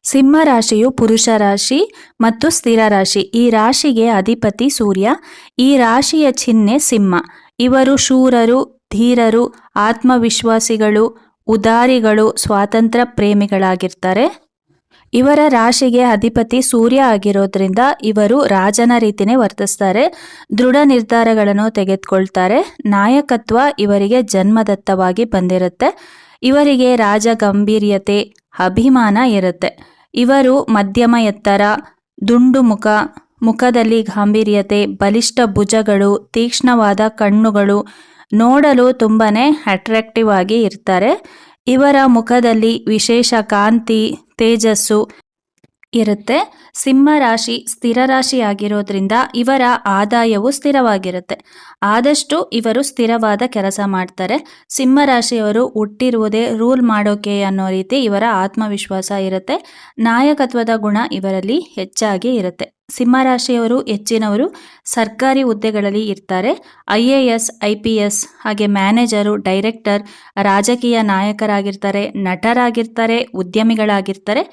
ಸಿಂಹ ರಾಶಿಯು ಪುರುಷ ರಾಶಿ ಮತ್ತು ಸ್ಥಿರ ರಾಶಿ. ಈ ರಾಶಿಗೆ ಅಧಿಪತಿ ಸೂರ್ಯ. ಈ ರಾಶಿಯ ಚಿಹ್ನೆ ಸಿಂಹ. ಇವರು ಶೂರರು, ಧೀರರು, ಆತ್ಮವಿಶ್ವಾಸಿಗಳು, ಉದಾರಿಗಳು, ಸ್ವಾತಂತ್ರ್ಯ ಪ್ರೇಮಿಗಳಾಗಿರ್ತಾರೆ. ಇವರ ರಾಶಿಗೆ ಅಧಿಪತಿ ಸೂರ್ಯ ಆಗಿರೋದ್ರಿಂದ ಇವರು ರಾಜನ ರೀತಿನೇ ವರ್ತಿಸ್ತಾರೆ. ದೃಢ ನಿರ್ಧಾರಗಳನ್ನು ತೆಗೆದುಕೊಳ್ತಾರೆ. ನಾಯಕತ್ವ ಇವರಿಗೆ ಜನ್ಮದತ್ತವಾಗಿ ಬಂದಿರುತ್ತೆ. ಇವರಿಗೆ ರಾಜ ಗಂಭೀರ್ಯತೆ, ಅಭಿಮಾನ ಇರುತ್ತೆ. ಇವರು ಮಧ್ಯಮ ಎತ್ತರ, ದುಂಡು ಮುಖ, ಮುಖದಲ್ಲಿ ಗಾಂಭೀರ್ಯತೆ, ಬಲಿಷ್ಠ ಭುಜಗಳು, ತೀಕ್ಷ್ಣವಾದ ಕಣ್ಣುಗಳು, ನೋಡಲು ತುಂಬಾನೇ ಅಟ್ರಾಕ್ಟಿವ್ ಆಗಿ ಇರ್ತಾರೆ. ಇವರ ಮುಖದಲ್ಲಿ ವಿಶೇಷ ಕಾಂತಿ, ತೇಜಸ್ಸು ಇರುತ್ತೆ. ಸಿಂಹ ರಾಶಿ ಸ್ಥಿರ ರಾಶಿ ಆಗಿರೋದ್ರಿಂದ ಇವರ ಆದಾಯವು ಸ್ಥಿರವಾಗಿರುತ್ತೆ. ಆದಷ್ಟು ಇವರು ಸ್ಥಿರವಾದ ಕೆಲಸ ಮಾಡ್ತಾರೆ. ಸಿಂಹ ರಾಶಿಯವರು ಹುಟ್ಟಿರುವುದೇ ರೂಲ್ ಮಾಡೋಕೆ ಅನ್ನೋ ರೀತಿ ಇವರ ಆತ್ಮವಿಶ್ವಾಸ ಇರುತ್ತೆ. ನಾಯಕತ್ವದ ಗುಣ ಇವರಲ್ಲಿ ಹೆಚ್ಚಾಗಿ ಇರುತ್ತೆ. ಸಿಂಹ ರಾಶಿಯವರು ಹೆಚ್ಚಿನವರು ಸರ್ಕಾರಿ ಹುದ್ದೆಗಳಲ್ಲಿ ಇರ್ತಾರೆ. IAS, IPS, ಹಾಗೆ ಮ್ಯಾನೇಜರು, ಡೈರೆಕ್ಟರ್, ರಾಜಕೀಯ ನಾಯಕರಾಗಿರ್ತಾರೆ, ನಟರಾಗಿರ್ತಾರೆ, ಉದ್ಯಮಿಗಳಾಗಿರ್ತಾರೆ.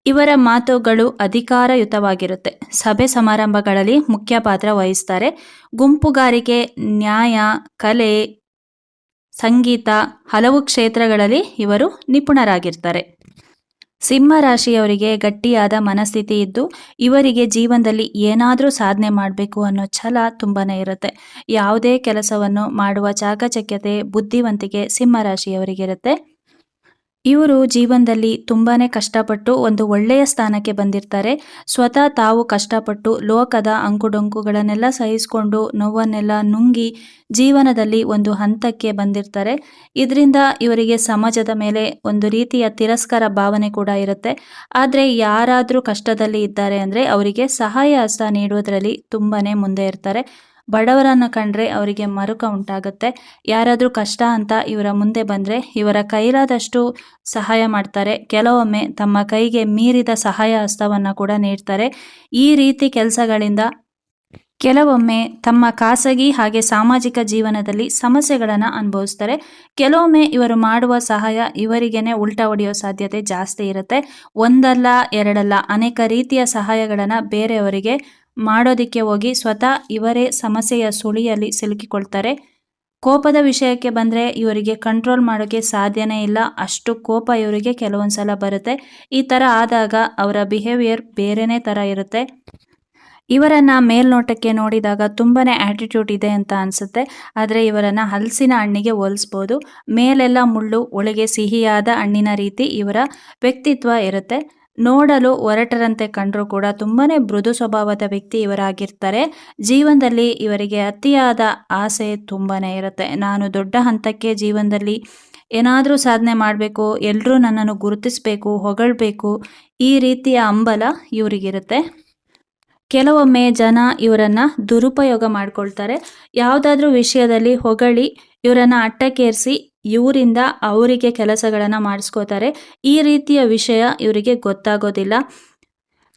ಇವರ ಮಾತುಗಳು ಅಧಿಕಾರಯುತವಾಗಿರುತ್ತೆ. ಸಭೆ ಸಮಾರಂಭಗಳಲ್ಲಿ ಮುಖ್ಯ ಪಾತ್ರ ವಹಿಸ್ತಾರೆ. ಗುಂಪುಗಾರಿಕೆ, ನ್ಯಾಯ, ಕಲೆ, ಸಂಗೀತ, ಹಲವು ಕ್ಷೇತ್ರಗಳಲ್ಲಿ ಇವರು ನಿಪುಣರಾಗಿರ್ತಾರೆ. ಸಿಂಹ ರಾಶಿಯವರಿಗೆ ಗಟ್ಟಿಯಾದ ಮನಸ್ಥಿತಿ ಇದ್ದು ಇವರಿಗೆ ಜೀವನದಲ್ಲಿ ಏನಾದರೂ ಸಾಧನೆ ಮಾಡಬೇಕು ಅನ್ನೋ ಛಲ ತುಂಬಾನೇ ಇರುತ್ತೆ. ಯಾವುದೇ ಕೆಲಸವನ್ನು ಮಾಡುವ ಚಾಕಚಕ್ಯತೆ, ಬುದ್ಧಿವಂತಿಕೆ ಸಿಂಹ ರಾಶಿಯವರಿಗಿರುತ್ತೆ. ಇವರು ಜೀವನದಲ್ಲಿ ತುಂಬಾನೇ ಕಷ್ಟಪಟ್ಟು ಒಂದು ಒಳ್ಳೆಯ ಸ್ಥಾನಕ್ಕೆ ಬಂದಿರ್ತಾರೆ. ಸ್ವತಃ ತಾವು ಕಷ್ಟಪಟ್ಟು ಲೋಕದ ಅಂಕುಡೊಂಕುಗಳನ್ನೆಲ್ಲ ಸಹಿಸಿಕೊಂಡು ನೋವನ್ನೆಲ್ಲ ನುಂಗಿ ಜೀವನದಲ್ಲಿ ಒಂದು ಹಂತಕ್ಕೆ ಬಂದಿರ್ತಾರೆ. ಇದರಿಂದ ಇವರಿಗೆ ಸಮಾಜದ ಮೇಲೆ ಒಂದು ರೀತಿಯ ತಿರಸ್ಕಾರ ಭಾವನೆ ಕೂಡ ಇರುತ್ತೆ. ಆದರೆ ಯಾರಾದರೂ ಕಷ್ಟದಲ್ಲಿ ಇದ್ದಾರೆ ಅಂದರೆ ಅವರಿಗೆ ಸಹಾಯ ಹಸ್ತ ನೀಡುವುದರಲ್ಲಿ ತುಂಬಾನೇ ಮುಂದೆ ಇರ್ತಾರೆ. ಬಡವರನ್ನು ಕಂಡ್ರೆ ಅವರಿಗೆ ಮರುಕ ಉಂಟಾಗುತ್ತೆ. ಯಾರಾದರೂ ಕಷ್ಟ ಅಂತ ಇವರ ಮುಂದೆ ಬಂದರೆ ಇವರ ಕೈಲಾದಷ್ಟು ಸಹಾಯ ಮಾಡ್ತಾರೆ. ಕೆಲವೊಮ್ಮೆ ತಮ್ಮ ಕೈಗೆ ಮೀರಿದ ಸಹಾಯ ಹಸ್ತವನ್ನು ಕೂಡ ನೀಡ್ತಾರೆ. ಈ ರೀತಿ ಕೆಲಸಗಳಿಂದ ಕೆಲವೊಮ್ಮೆ ತಮ್ಮ ಖಾಸಗಿ ಹಾಗೆ ಸಾಮಾಜಿಕ ಜೀವನದಲ್ಲಿ ಸಮಸ್ಯೆಗಳನ್ನು ಅನುಭವಿಸ್ತಾರೆ. ಕೆಲವೊಮ್ಮೆ ಇವರು ಮಾಡುವ ಸಹಾಯ ಇವರಿಗೇನೆ ಉಲ್ಟಾ ಹೊಡೆಯೋ ಸಾಧ್ಯತೆ ಜಾಸ್ತಿ ಇರುತ್ತೆ. ಒಂದಲ್ಲ ಎರಡಲ್ಲ ಅನೇಕ ರೀತಿಯ ಸಹಾಯಗಳನ್ನು ಬೇರೆಯವರಿಗೆ ಮಾಡೋದಕ್ಕೆ ಹೋಗಿ ಸ್ವತಃ ಇವರೇ ಸಮಸ್ಯೆಯ ಸುಳಿಯಲ್ಲಿ ಸಿಲುಕಿಕೊಳ್ತಾರೆ. ಕೋಪದ ವಿಷಯಕ್ಕೆ ಬಂದರೆ ಇವರಿಗೆ ಕಂಟ್ರೋಲ್ ಮಾಡೋಕ್ಕೆ ಸಾಧ್ಯನೇ ಇಲ್ಲ. ಅಷ್ಟು ಕೋಪ ಇವರಿಗೆ ಕೆಲವೊಂದು ಸಲ ಬರುತ್ತೆ. ಈ ಥರ ಆದಾಗ ಅವರ ಬಿಹೇವಿಯರ್ ಬೇರೆನೇ ಥರ ಇರುತ್ತೆ. ಇವರನ್ನು ಮೇಲ್ನೋಟಕ್ಕೆ ನೋಡಿದಾಗ ತುಂಬಾನೇ ಆ್ಯಟಿಟ್ಯೂಡ್ ಇದೆ ಅಂತ ಅನಿಸುತ್ತೆ. ಆದರೆ ಇವರನ್ನು ಹಲಸಿನ ಹಣ್ಣಿಗೆ ಹೋಲಿಸ್ಬೋದು. ಮೇಲೆಲ್ಲ ಮುಳ್ಳು, ಒಳಗೆ ಸಿಹಿಯಾದ ಹಣ್ಣಿನ ರೀತಿ ಇವರ ವ್ಯಕ್ತಿತ್ವ ಇರುತ್ತೆ. ನೋಡಲು ಒರಟರಂತೆ ಕಂಡರೂ ಕೂಡ ತುಂಬಾನೇ ಮೃದು ಸ್ವಭಾವದ ವ್ಯಕ್ತಿ ಇವರಾಗಿರ್ತಾರೆ. ಜೀವನದಲ್ಲಿ ಇವರಿಗೆ ಅತಿಯಾದ ಆಸೆ ತುಂಬಾನೇ ಇರುತ್ತೆ. ನಾನು ದೊಡ್ಡ ಹಂತಕ್ಕೆ ಜೀವನದಲ್ಲಿ ಏನಾದರೂ ಸಾಧನೆ ಮಾಡಬೇಕು, ಎಲ್ಲರೂ ನನ್ನನ್ನು ಗುರುತಿಸಬೇಕು, ಹೊಗಳಬೇಕು, ಈ ರೀತಿಯ ಹಂಬಲ ಇವರಿಗಿರುತ್ತೆ. ಕೆಲವೊಮ್ಮೆ ಜನ ಇವರನ್ನು ದುರುಪಯೋಗ ಮಾಡ್ಕೊಳ್ತಾರೆ. ಯಾವುದಾದ್ರೂ ವಿಷಯದಲ್ಲಿ ಹೊಗಳಿ ಇವರನ್ನು ಅಟ್ಟಕ್ಕೇರಿಸಿ ಇವರಿಂದ ಅವರಿಗೆ ಕೆಲಸಗಳನ್ನು ಮಾಡಿಸ್ಕೋತಾರೆ. ಈ ರೀತಿಯ ವಿಷಯ ಇವರಿಗೆ ಗೊತ್ತಾಗೋದಿಲ್ಲ.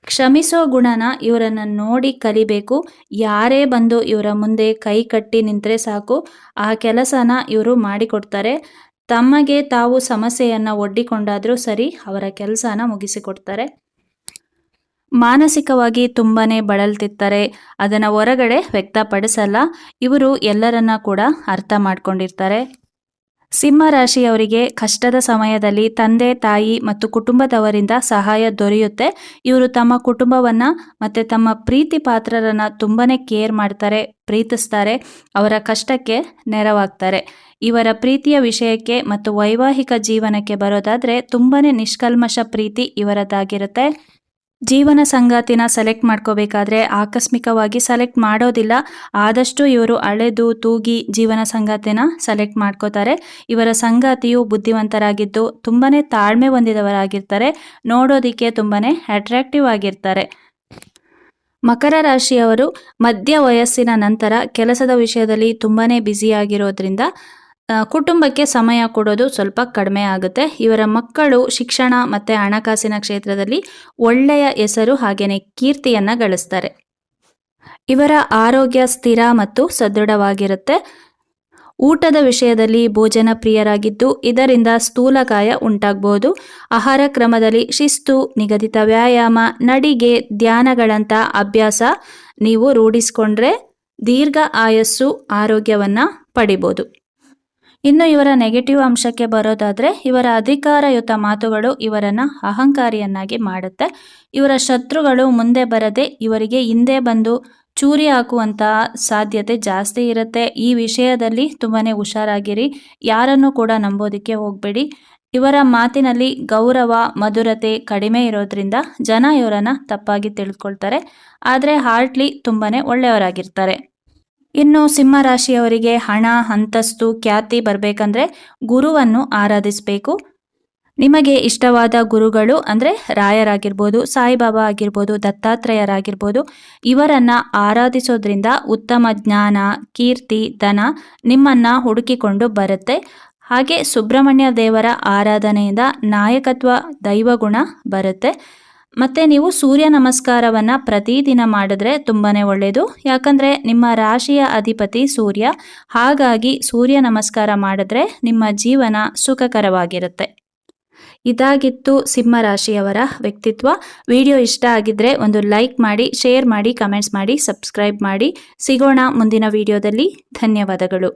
ಕ್ಷಮಿಸೋ ಗುಣನ ಇವರನ್ನು ನೋಡಿ ಕಲಿಬೇಕು. ಯಾರೇ ಬಂದು ಇವರ ಮುಂದೆ ಕೈ ಕಟ್ಟಿ ನಿಂತರೆ ಸಾಕು, ಆ ಕೆಲಸನ ಇವರು ಮಾಡಿಕೊಡ್ತಾರೆ. ತಮಗೆ ತಾವು ಸಮಸ್ಯೆಯನ್ನು ಒಡ್ಡಿಕೊಂಡಾದರೂ ಸರಿ ಅವರ ಕೆಲಸನ ಮುಗಿಸಿಕೊಡ್ತಾರೆ. ಮಾನಸಿಕವಾಗಿ ತುಂಬಾನೇ ಬಳಲ್ತಿರ್ತಾರೆ. ಅದನ್ನು ಹೊರಗಡೆ ವ್ಯಕ್ತಪಡಿಸಲ್ಲ. ಇವರು ಎಲ್ಲರನ್ನ ಕೂಡ ಅರ್ಥ ಮಾಡ್ಕೊಂಡಿರ್ತಾರೆ. ಸಿಂಹ ರಾಶಿಯವರಿಗೆ ಕಷ್ಟದ ಸಮಯದಲ್ಲಿ ತಂದೆ, ತಾಯಿ ಮತ್ತು ಕುಟುಂಬದವರಿಂದ ಸಹಾಯ ದೊರೆಯುತ್ತೆ. ಇವರು ತಮ್ಮ ಕುಟುಂಬವನ್ನು ಮತ್ತು ತಮ್ಮ ಪ್ರೀತಿ ಪಾತ್ರರನ್ನ ತುಂಬಾನೇ ಕೇರ್ ಮಾಡ್ತಾರೆ, ಪ್ರೀತಿಸ್ತಾರೆ, ಅವರ ಕಷ್ಟಕ್ಕೆ ನೆರವಾಗ್ತಾರೆ. ಇವರ ಪ್ರೀತಿಯ ವಿಷಯಕ್ಕೆ ಮತ್ತು ವೈವಾಹಿಕ ಜೀವನಕ್ಕೆ ಬರೋದಾದರೆ ತುಂಬಾನೇ ನಿಷ್ಕಲ್ಮಶ ಪ್ರೀತಿ ಇವರದ್ದಾಗಿರುತ್ತೆ. ಜೀವನ ಸಂಗಾತಿನ ಸೆಲೆಕ್ಟ್ ಮಾಡ್ಕೋಬೇಕಾದ್ರೆ ಆಕಸ್ಮಿಕವಾಗಿ ಸೆಲೆಕ್ಟ್ ಮಾಡೋದಿಲ್ಲ. ಆದಷ್ಟು ಇವರು ಅಳೆದು ತೂಗಿ ಜೀವನ ಸಂಗಾತಿನ ಸೆಲೆಕ್ಟ್ ಮಾಡ್ಕೋತಾರೆ. ಇವರ ಸಂಗಾತಿಯು ಬುದ್ಧಿವಂತರಾಗಿದ್ದು ತುಂಬಾನೇ ತಾಳ್ಮೆ ಹೊಂದಿದವರಾಗಿರ್ತಾರೆ. ನೋಡೋದಿಕ್ಕೆ ತುಂಬಾನೇ ಅಟ್ರಾಕ್ಟಿವ್ ಆಗಿರ್ತಾರೆ. ಮಕರ ರಾಶಿಯವರು ಮಧ್ಯ ವಯಸ್ಸಿನ ನಂತರ ಕೆಲಸದ ವಿಷಯದಲ್ಲಿ ತುಂಬಾನೇ ಬ್ಯುಸಿಯಾಗಿರೋದ್ರಿಂದ ಕುಟುಂಬಕ್ಕೆ ಸಮಯ ಕೊಡೋದು ಸ್ವಲ್ಪ ಕಡಿಮೆ ಆಗುತ್ತೆ. ಇವರ ಮಕ್ಕಳು ಶಿಕ್ಷಣ ಮತ್ತು ಹಣಕಾಸಿನ ಕ್ಷೇತ್ರದಲ್ಲಿ ಒಳ್ಳೆಯ ಹೆಸರು ಹಾಗೆಯೇ ಕೀರ್ತಿಯನ್ನು ಗಳಿಸ್ತಾರೆ. ಇವರ ಆರೋಗ್ಯ ಸ್ಥಿರ ಮತ್ತು ಸದೃಢವಾಗಿರುತ್ತೆ. ಊಟದ ವಿಷಯದಲ್ಲಿ ಭೋಜನ ಪ್ರಿಯರಾಗಿದ್ದು ಇದರಿಂದ ಸ್ಥೂಲಕಾಯ ಉಂಟಾಗಬಹುದು. ಆಹಾರ ಕ್ರಮದಲ್ಲಿ ಶಿಸ್ತು, ನಿಗದಿತ ವ್ಯಾಯಾಮ, ನಡಿಗೆ, ಧ್ಯಾನಗಳಂಥ ಅಭ್ಯಾಸ ನೀವು ರೂಢಿಸಿಕೊಂಡ್ರೆ ದೀರ್ಘ ಆಯಸ್ಸು, ಆರೋಗ್ಯವನ್ನು ಪಡಿಬೋದು. ಇನ್ನು ಇವರ ನೆಗೆಟಿವ್ ಅಂಶಕ್ಕೆ ಬರೋದಾದರೆ ಇವರ ಅಧಿಕಾರಯುತ ಮಾತುಗಳು ಇವರನ್ನು ಅಹಂಕಾರಿಯನ್ನಾಗಿ ಮಾಡುತ್ತೆ. ಇವರ ಶತ್ರುಗಳು ಮುಂದೆ ಬರದೆ ಇವರಿಗೆ ಹಿಂದೆ ಬಂದು ಚೂರಿ ಹಾಕುವಂತಹ ಸಾಧ್ಯತೆ ಜಾಸ್ತಿ ಇರುತ್ತೆ. ಈ ವಿಷಯದಲ್ಲಿ ತುಂಬಾ ಹುಷಾರಾಗಿರಿ. ಯಾರನ್ನು ಕೂಡ ನಂಬೋದಕ್ಕೆ ಹೋಗಬೇಡಿ. ಇವರ ಮಾತಿನಲ್ಲಿ ಗೌರವ, ಮಧುರತೆ ಕಡಿಮೆ ಇರೋದ್ರಿಂದ ಜನ ಇವರನ್ನು ತಪ್ಪಾಗಿ ತಿಳ್ಕೊಳ್ತಾರೆ. ಆದರೆ ಹಾರ್ಟ್ಲಿ ತುಂಬಾ ಒಳ್ಳೆಯವರಾಗಿರ್ತಾರೆ. ಇನ್ನು ಸಿಂಹ ರಾಶಿಯವರಿಗೆ ಹಣ, ಅಂತಸ್ತು, ಖ್ಯಾತಿ ಬರಬೇಕಂದ್ರೆ ಗುರುವನ್ನು ಆರಾಧಿಸಬೇಕು. ನಿಮಗೆ ಇಷ್ಟವಾದ ಗುರುಗಳು ಅಂದರೆ ರಾಯರಾಗಿರ್ಬೋದು, ಸಾಯಿಬಾಬಾ ಆಗಿರ್ಬೋದು, ದತ್ತಾತ್ರೇಯರಾಗಿರ್ಬೋದು, ಇವರನ್ನು ಆರಾಧಿಸೋದ್ರಿಂದ ಉತ್ತಮ ಜ್ಞಾನ, ಕೀರ್ತಿ, ಧನ ನಿಮ್ಮನ್ನು ಹುಡುಕಿಕೊಂಡು ಬರುತ್ತೆ. ಹಾಗೆ ಸುಬ್ರಹ್ಮಣ್ಯ ದೇವರ ಆರಾಧನೆಯಿಂದ ನಾಯಕತ್ವ, ದೈವಗುಣ ಬರುತ್ತೆ. ಮತ್ತು ನೀವು ಸೂರ್ಯ ನಮಸ್ಕಾರವನ್ನು ಪ್ರತಿದಿನ ಮಾಡಿದ್ರೆ ತುಂಬಾ ಒಳ್ಳೆಯದು. ಯಾಕಂದರೆ ನಿಮ್ಮ ರಾಶಿಯ ಅಧಿಪತಿ ಸೂರ್ಯ. ಹಾಗಾಗಿ ಸೂರ್ಯ ನಮಸ್ಕಾರ ಮಾಡಿದ್ರೆ ನಿಮ್ಮ ಜೀವನ ಸುಖಕರವಾಗಿರುತ್ತೆ. ಇದಾಗಿತ್ತು ಸಿಂಹ ರಾಶಿಯವರ ವ್ಯಕ್ತಿತ್ವ. ವಿಡಿಯೋ ಇಷ್ಟ ಆಗಿದ್ರೆ ಒಂದು ಲೈಕ್ ಮಾಡಿ, ಶೇರ್ ಮಾಡಿ, ಕಮೆಂಟ್ಸ್ ಮಾಡಿ, ಸಬ್ಸ್ಕ್ರೈಬ್ ಮಾಡಿ. ಸಿಗೋಣ ಮುಂದಿನ ವಿಡಿಯೋದಲ್ಲಿ. ಧನ್ಯವಾದಗಳು.